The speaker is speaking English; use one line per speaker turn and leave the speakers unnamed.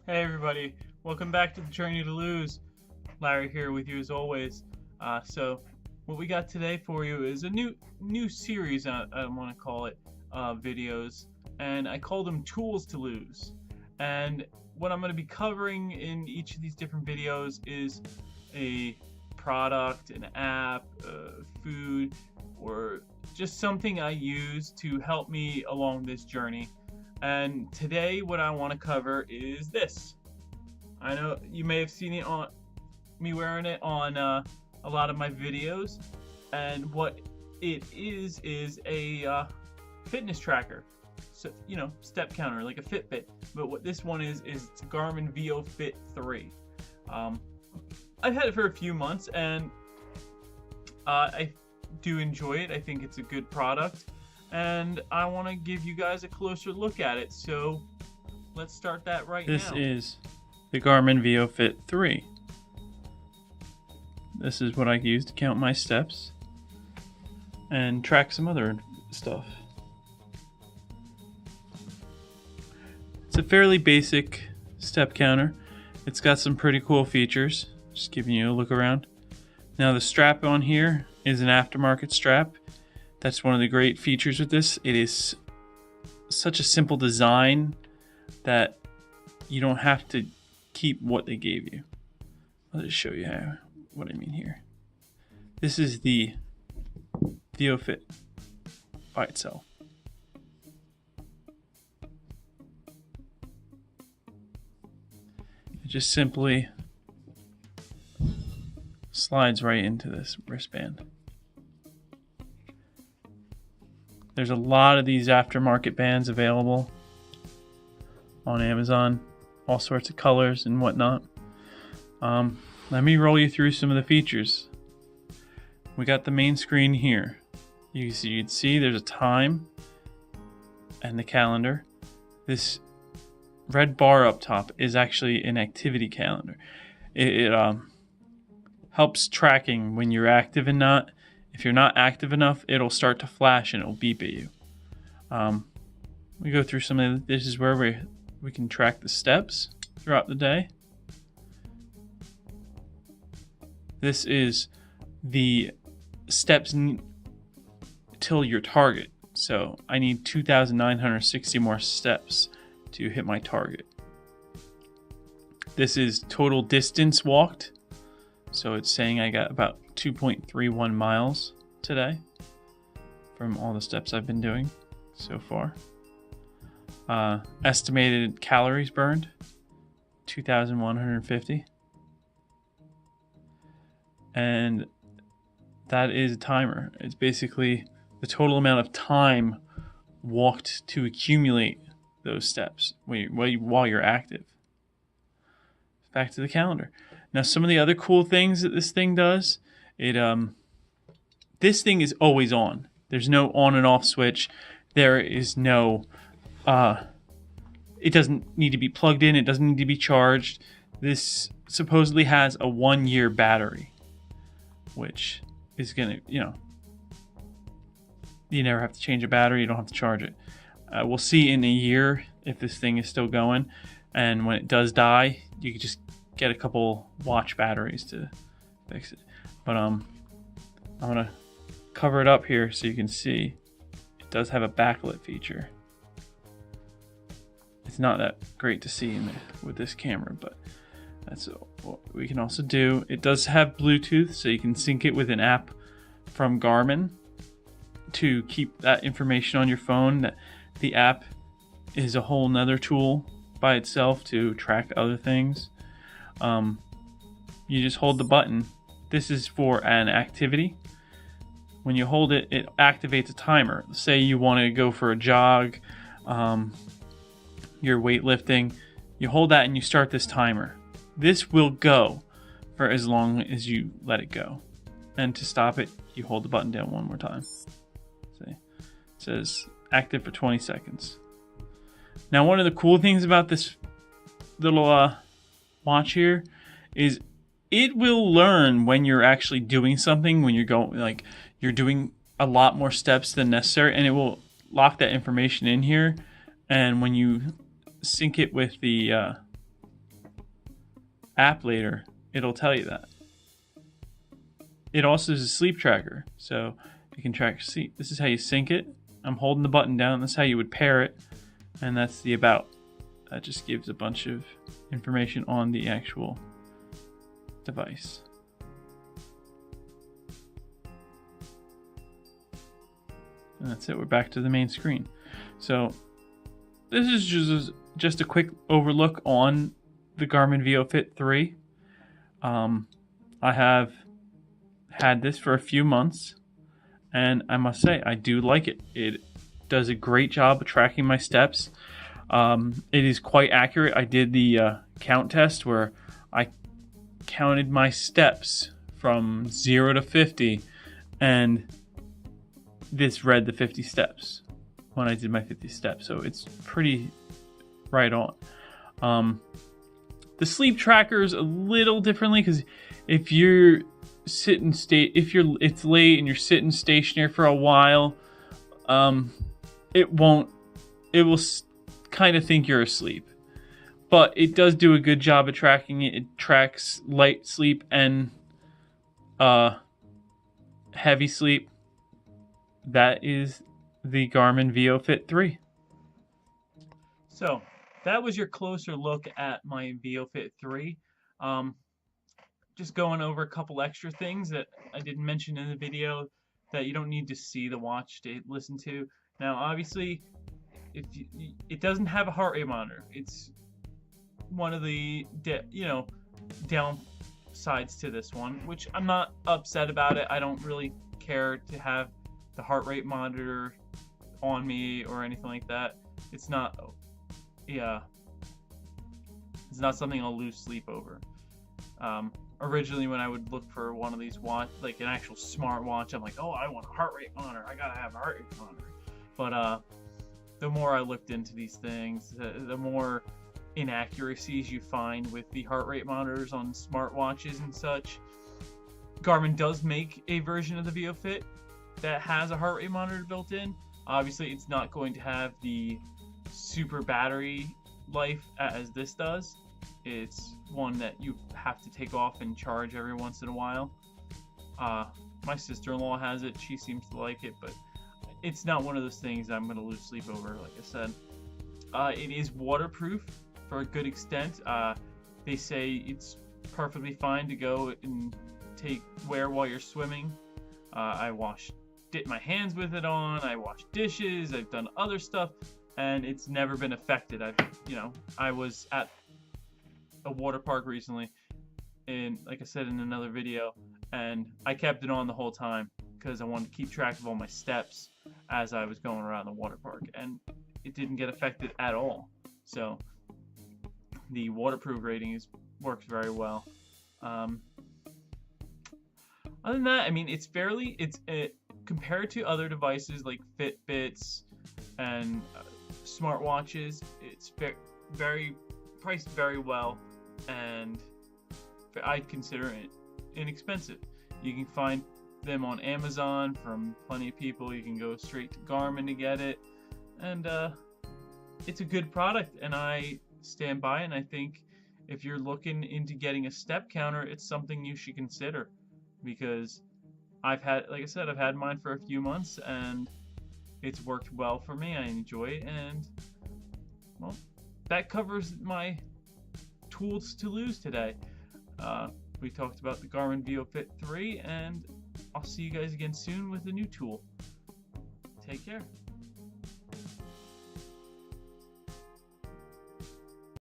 Hey everybody, welcome back to the Journey to Lose. Larry here with you as always. So what we got today for you is a new series, I want to call it, videos, and I call them Tools to Lose. And what I'm going to be covering in each of these different videos is a product, an app, food, or just something I use to help me along this journey. And today what I want to cover is this. I know you may have seen it on me wearing it on a lot of my videos, and what it is a fitness tracker. So, step counter like a Fitbit, but what this one is it's a Garmin Viofit 3. I've had it for a few months and I do enjoy it. I think it's a good product, and I want to give you guys a closer look at it. So let's start that right now.
This is the Garmin Viofit 3. This is what I use to count my steps and track some other stuff. It's a fairly basic step counter. It's got some pretty cool features. Just giving you a look around. Now the strap on here is an aftermarket strap. That's one of the great features with this. It is such a simple design that you don't have to keep what they gave you. I'll just show you what I mean here. This is the Viofit by itself. It just simply slides right into this wristband. There's a lot of these aftermarket bands available on Amazon, all sorts of colors and whatnot. Let me roll you through some of the features. We got the main screen here. You'd see there's a time and the calendar. This red bar up top is actually an activity calendar. It helps tracking when you're active and not. If you're not active enough, it'll start to flash and it'll beep at you. We go through some of this is where we can track the steps throughout the day. This is the steps till your target. So I need 2,960 more steps to hit my target. This is total distance walked. So it's saying I got about 2.31 miles today from all the steps I've been doing so far. Estimated calories burned, 2,150. And that is a timer. It's basically the total amount of time walked to accumulate those steps while you're active. Back to the calendar. Now, some of the other cool things that this thing does, this thing is always on. There's no on and off switch. There is no, it doesn't need to be plugged in. It doesn't need to be charged. This supposedly has a 1-year battery, which is gonna, you never have to change a battery. You don't have to charge it. We'll see in a year if this thing is still going, and when it does die, you can just get a couple watch batteries to fix it. But I'm gonna cover it up here so you can see it does have a backlit feature. It's not that great to see with this camera, but that's what we can also do. It does have Bluetooth, so you can sync it with an app from Garmin to keep that information on your phone. The app is a whole nother tool by itself to track other things. You just hold the button. This is for an activity. When you hold it, it activates a timer. Say you want to go for a jog, you're weightlifting, you hold that and you start this timer. This will go for as long as you let it go. And to stop it, you hold the button down one more time. See? It says active for 20 seconds. Now, one of the cool things about this little watch here is it will learn when you're actually doing something, when you're doing a lot more steps than necessary, and it will lock that information in here. And when you sync it with the app later, it'll tell you that. It also is a sleep tracker, so you can track your sleep. This is how you sync it. I'm holding the button down. This is how you would pair it, and that's the about. That just gives a bunch of information on the actual device. And that's it. We're back to the main screen. So this is just a quick overlook on the Garmin Viofit 3. I have had this for a few months, and I must say I do like it. It does a great job of tracking my steps. It is quite accurate. I did the count test where I counted my steps from 0 to 50, and this read the 50 steps when I did my 50 steps, so it's pretty right on. The sleep tracker is a little differently, because if you're it's late and you're sitting stationary for a while, it will kind of think you're asleep. But it does do a good job of tracking it. It tracks light sleep and heavy sleep. That is the Garmin Viofit 3.
So that was your closer look at my Viofit 3. Just going over a couple extra things that I didn't mention in the video that you don't need to see the watch to listen to. Now, obviously, it doesn't have a heart rate monitor. It's one of the downsides to this one, which I'm not upset about it. I don't really care to have the heart rate monitor on me or anything like that. It's not something I'll lose sleep over. Originally, when I would look for one of these like an actual smart watch, I'm like, oh, I want a heart rate monitor. I gotta have a heart rate monitor. But the more I looked into these things, the more inaccuracies you find with the heart rate monitors on smartwatches and such. Garmin does make a version of the Viofit that has a heart rate monitor built in. Obviously, it's not going to have the super battery life as this does. It's one that you have to take off and charge every once in a while. My sister-in-law has it. She seems to like it, but it's not one of those things I'm going to lose sleep over, like I said. It is waterproof for a good extent. They say it's perfectly fine to go and wear while you're swimming. I dip my hands with it on. I wash dishes. I've done other stuff, and it's never been affected. I was at a water park recently, and like I said in another video, and I kept it on the whole time because I wanted to keep track of all my steps as I was going around the water park, and it didn't get affected at all. So the waterproof rating works very well. Other than that, I mean, it's compared to other devices like Fitbits and smartwatches, it's priced very well, and I'd consider it inexpensive. You can find them on Amazon from plenty of people. You can go straight to Garmin to get it, and it's a good product, and I stand by it. And I think if you're looking into getting a step counter, it's something you should consider, because like I said, I've had mine for a few months, and it's worked well for me. I enjoy it, and well, that covers my tools to lose today. We talked about the Garmin Viofit 3, and I'll see you guys again soon with a new tool. Take care.